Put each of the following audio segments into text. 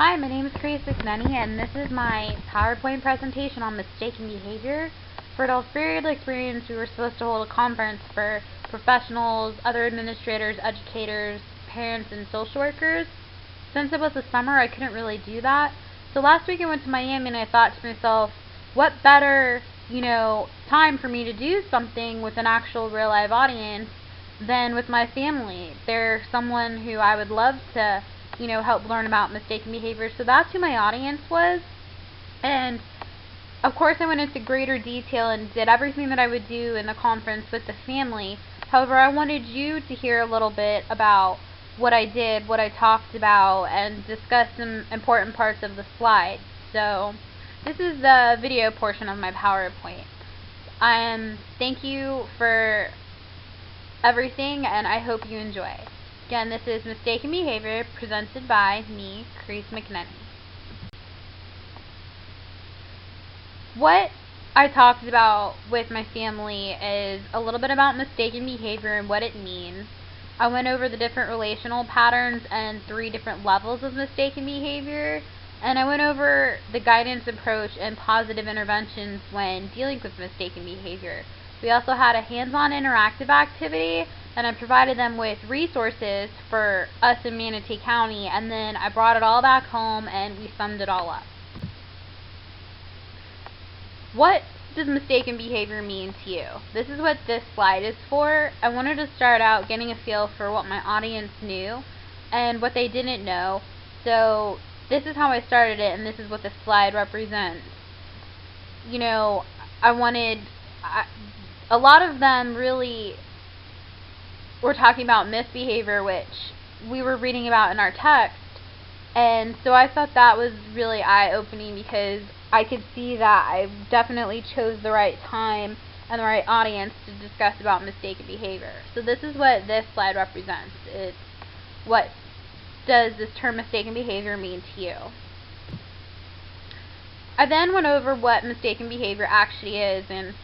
Hi, my name is Grace McNenny, and this is my PowerPoint presentation on mistaken behavior. For adults burial experience, we were supposed to hold a conference for professionals, other administrators, educators, parents, and social workers. Since it was the summer, I couldn't really do that. So last week I went to Miami and I thought to myself, what better, time for me to do something with an actual real live audience than with my family. They're someone who I would love to help learn about mistaken behavior. So that's who my audience was. And of course I went into greater detail and did everything that I would do in the conference with the family. However, I wanted you to hear a little bit about what I did, what I talked about, and discuss some important parts of the slide. So this is the video portion of my PowerPoint. Thank you for everything, and I hope you enjoy. Again, this is Mistaken Behavior, presented by me, Grace McNenny. What I talked about with my family is a little bit about mistaken behavior and what it means. I went over the different relational patterns and 3 different levels of mistaken behavior, and I went over the guidance approach and positive interventions when dealing with mistaken behavior. We also had a hands-on interactive activity, and I provided them with resources for us in Manatee County, and then I brought it all back home and we summed it all up. What does mistaken behavior mean to you? This is what this slide is for. I wanted to start out getting a feel for what my audience knew and what they didn't know. So this is how I started it, and this is what this slide represents. A lot of them really were talking about misbehavior, which we were reading about in our text, and so I thought that was really eye-opening because I could see that I definitely chose the right time and the right audience to discuss about mistaken behavior. So this is what this slide represents. It's what does this term mistaken behavior mean to you? I then went over what mistaken behavior actually is, and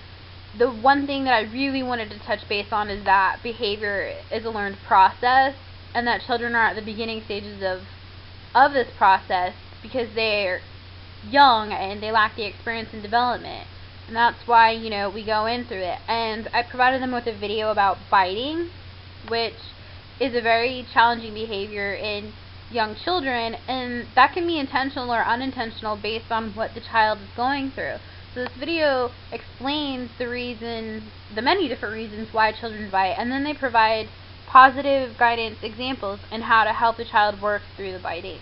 the one thing that I really wanted to touch base on is that behavior is a learned process, and that children are at the beginning stages of this process because they're young and they lack the experience and development. And that's why, we go in through it. And I provided them with a video about biting, which is a very challenging behavior in young children, and that can be intentional or unintentional based on what the child is going through. So this video explains the many different reasons why children bite, and then they provide positive guidance examples on how to help the child work through the biting.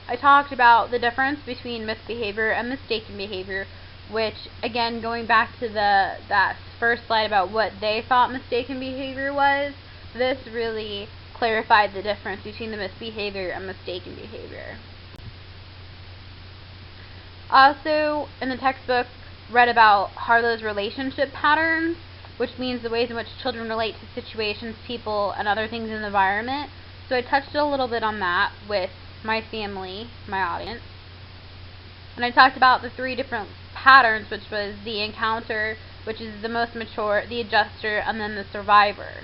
I talked about the difference between misbehavior and mistaken behavior, which, again, going back to that first slide about what they thought mistaken behavior was, this really clarified the difference between the misbehavior and mistaken behavior. Also, in the textbook, read about Harlow's relationship patterns, which means the ways in which children relate to situations, people, and other things in the environment. So I touched a little bit on that with my family, my audience. And I talked about the 3 different patterns, which was the encounter, which is the most mature, the adjuster, and then the survivor.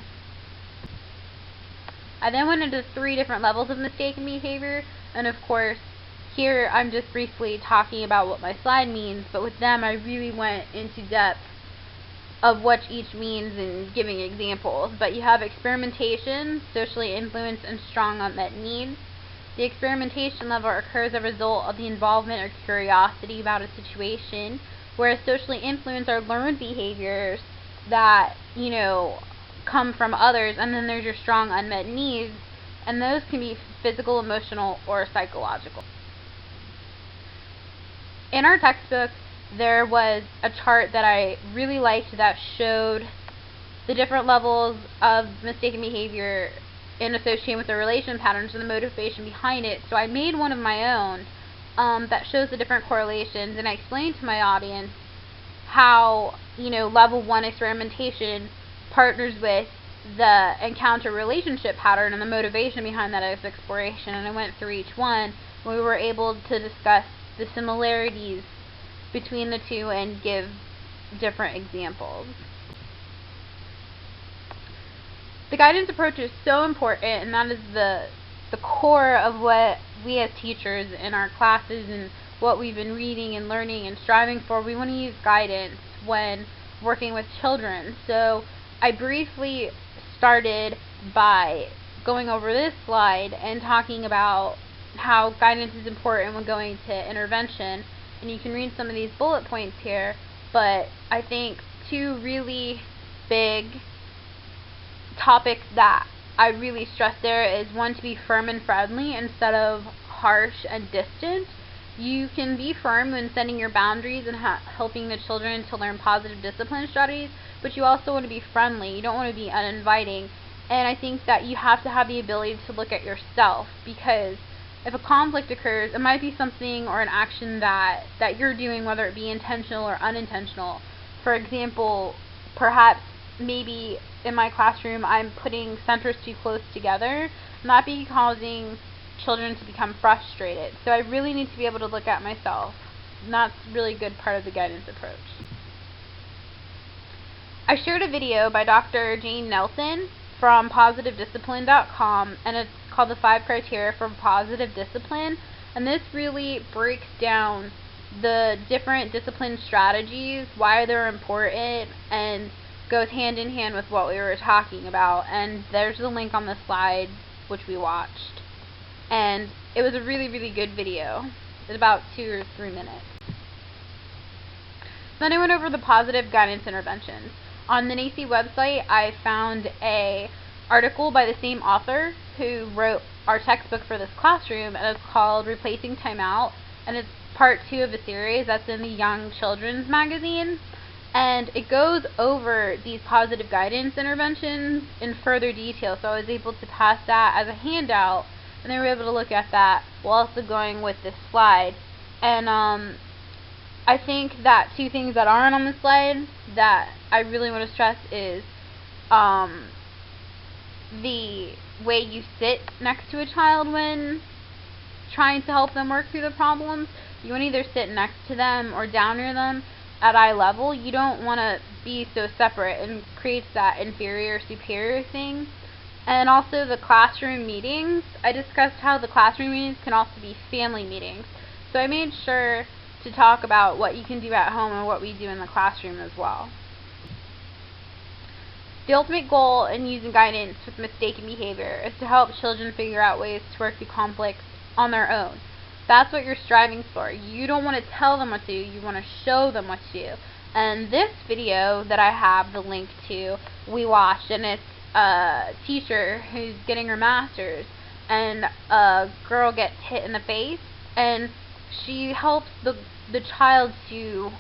I then went into 3 different levels of mistaken behavior, and of course, here I'm just briefly talking about what my slide means, but with them I really went into depth of what each means and giving examples. But you have experimentation, socially influenced, and strong unmet needs. The experimentation level occurs as a result of the involvement or curiosity about a situation, whereas socially influenced are learned behaviors that, come from others. And then there's your strong unmet needs, and those can be physical, emotional, or psychological. In our textbook, there was a chart that I really liked that showed the different levels of mistaken behavior in association with the relation patterns and the motivation behind it. So I made one of my own that shows the different correlations, and I explained to my audience how, level 1 experimentation partners with the encounter relationship pattern and the motivation behind that as exploration, and I went through each one, and we were able to discuss the similarities between the 2 and give different examples. The guidance approach is so important, and that is the the core of what we as teachers in our classes and what we've been reading and learning and striving for. We want to use guidance when working with children. So I briefly started by going over this slide and talking about how guidance is important when going to intervention, and you can read some of these bullet points here, but I think two really big topics that I really stress there is, one, to be firm and friendly instead of harsh and distant. You can be firm when setting your boundaries and helping the children to learn positive discipline strategies, but you also want to be friendly. You don't want to be uninviting. And I think that you have to have the ability to look at yourself, because if a conflict occurs, it might be something or an action that you're doing, whether it be intentional or unintentional. For example, perhaps maybe in my classroom I'm putting centers too close together, and that be causing children to become frustrated. So I really need to be able to look at myself, and that's really a good part of the guidance approach. I shared a video by Dr. Jane Nelson from PositiveDiscipline.com, and it's called the 5 Criteria for Positive Discipline, and this really breaks down the different discipline strategies, why they're important, and goes hand in hand with what we were talking about. And there's the link on the slide which we watched, and it was a really, really good video. It's about 2 or 3 minutes. Then I went over the positive guidance interventions. On the NAEYC website, I found a article by the same author who wrote our textbook for this classroom, and it's called Replacing Timeout, and it's part 2 of a series that's in the Young Children's magazine, and it goes over these positive guidance interventions in further detail. So I was able to pass that as a handout, and they were able to look at that while also going with this slide. And I think that 2 things that aren't on the slide that I really want to stress is the way you sit next to a child when trying to help them work through the problems. You want to either sit next to them or down near them at eye level. You don't want to be so separate, and creates that inferior superior thing. And also the classroom meetings. I discussed how the classroom meetings can also be family meetings. So I made sure to talk about what you can do at home and what we do in the classroom as well. The ultimate goal in using guidance with mistaken behavior is to help children figure out ways to work through conflicts on their own. That's what you're striving for. You don't want to tell them what to do, you want to show them what to do. And this video that I have the link to, we watched, and it's a teacher who's getting her master's, and a girl gets hit in the face, and she helps the child to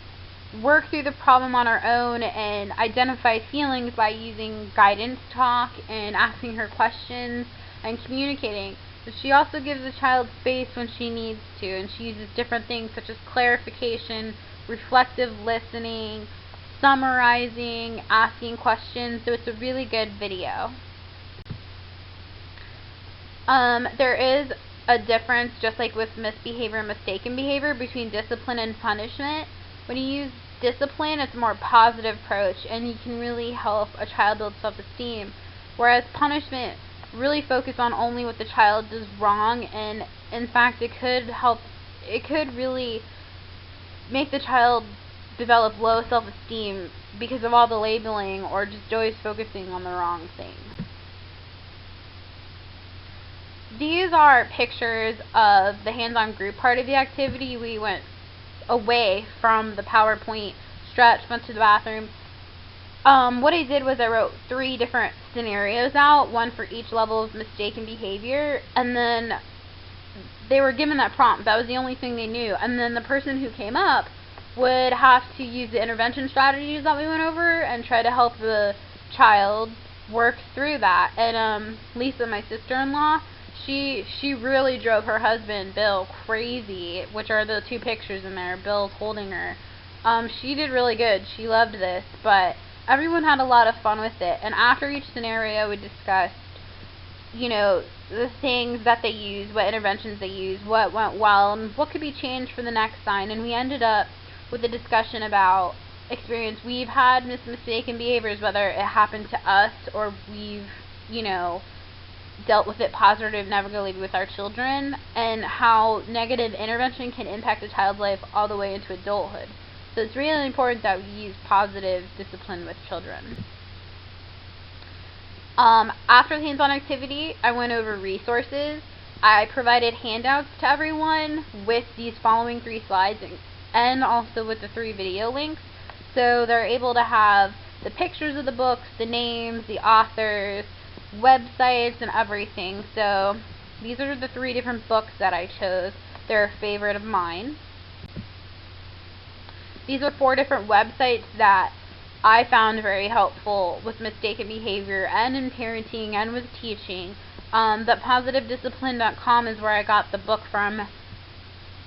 work through the problem on her own and identify feelings by using guidance talk and asking her questions and communicating. But she also gives the child space when she needs to, and she uses different things such as clarification, reflective listening, summarizing, asking questions. So it's a really good video. There is a difference, just like with misbehavior and mistaken behavior, between discipline and punishment. When you use discipline, it's a more positive approach, and you can really help a child build self-esteem, whereas punishment really focus on only what the child does wrong, and in fact it could really make the child develop low self-esteem because of all the labeling or just always focusing on the wrong thing. These are pictures of the hands-on group part of the activity. We went away from the PowerPoint, stretched, went to the bathroom. What I did was I wrote 3 different scenarios out, one for each level of mistaken behavior, and then they were given that prompt. That was the only thing they knew, and then the person who came up would have to use the intervention strategies that we went over and try to help the child work through that. And Lisa, my sister-in-law, she really drove her husband, Bill, crazy, which are the 2 pictures in there. Bill's holding her. She did really good. She loved this, but everyone had a lot of fun with it. And after each scenario, we discussed, the things that they used, what interventions they used, what went well, and what could be changed for the next time. And we ended up with a discussion about experience we've had, mistaken behaviors, whether it happened to us or we've, dealt with it positive negatively with our children, and how negative intervention can impact a child's life all the way into adulthood. So it's really important that we use positive discipline with children. After the hands-on activity, I went over resources. I provided handouts to everyone with these following 3 slides and also with the 3 video links, so they're able to have the pictures of the books, the names, the authors, websites, and everything. So these are the 3 different books that I chose. They're a favorite of mine. These are 4 different websites that I found very helpful with mistaken behavior and in parenting and with teaching. But PositiveDiscipline.com is where I got the book from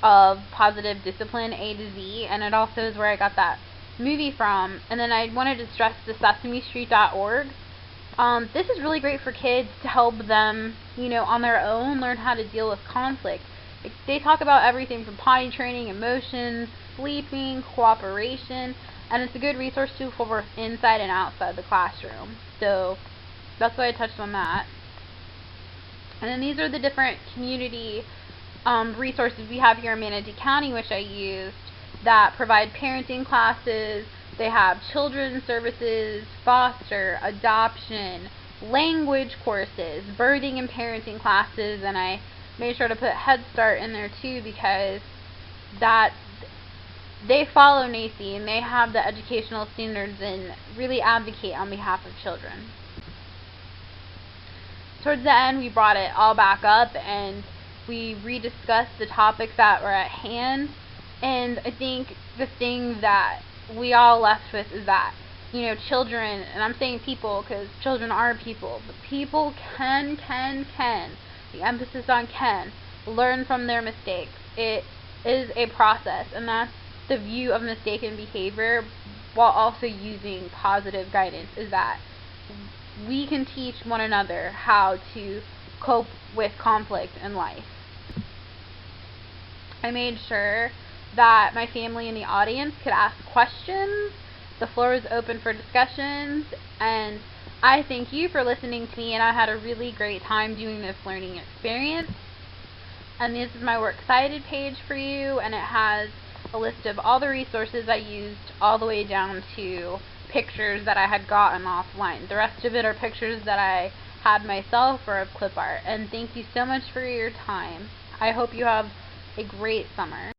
of Positive Discipline A to Z, and it also is where I got that movie from. And then I wanted to stress the SesameStreet.org. This is really great for kids to help them, on their own learn how to deal with conflict. They talk about everything from potty training, emotions, sleeping, cooperation, and it's a good resource too for both inside and outside the classroom. So that's why I touched on that. And then these are the different community resources we have here in Manatee County, which I used, that provide parenting classes. They have children's services, foster, adoption, language courses, birthing and parenting classes, and I made sure to put Head Start in there too, because they follow NAEYC and they have the educational standards and really advocate on behalf of children. Towards the end, we brought it all back up and we rediscussed the topics that were at hand, and I think the thing that we all left with is that, children, and I'm saying people because children are people, but people can, the emphasis on can, learn from their mistakes. It is a process, and that's the view of mistaken behavior while also using positive guidance, is that we can teach one another how to cope with conflict in life. I made sure that my family in the audience could ask questions. The floor is open for discussions, and I thank you for listening to me, and I had a really great time doing this learning experience. And this is my Works Cited page for you, and it has a list of all the resources I used all the way down to pictures that I had gotten offline. The rest of it are pictures that I had myself or of clip art. And thank you so much for your time. I hope you have a great summer.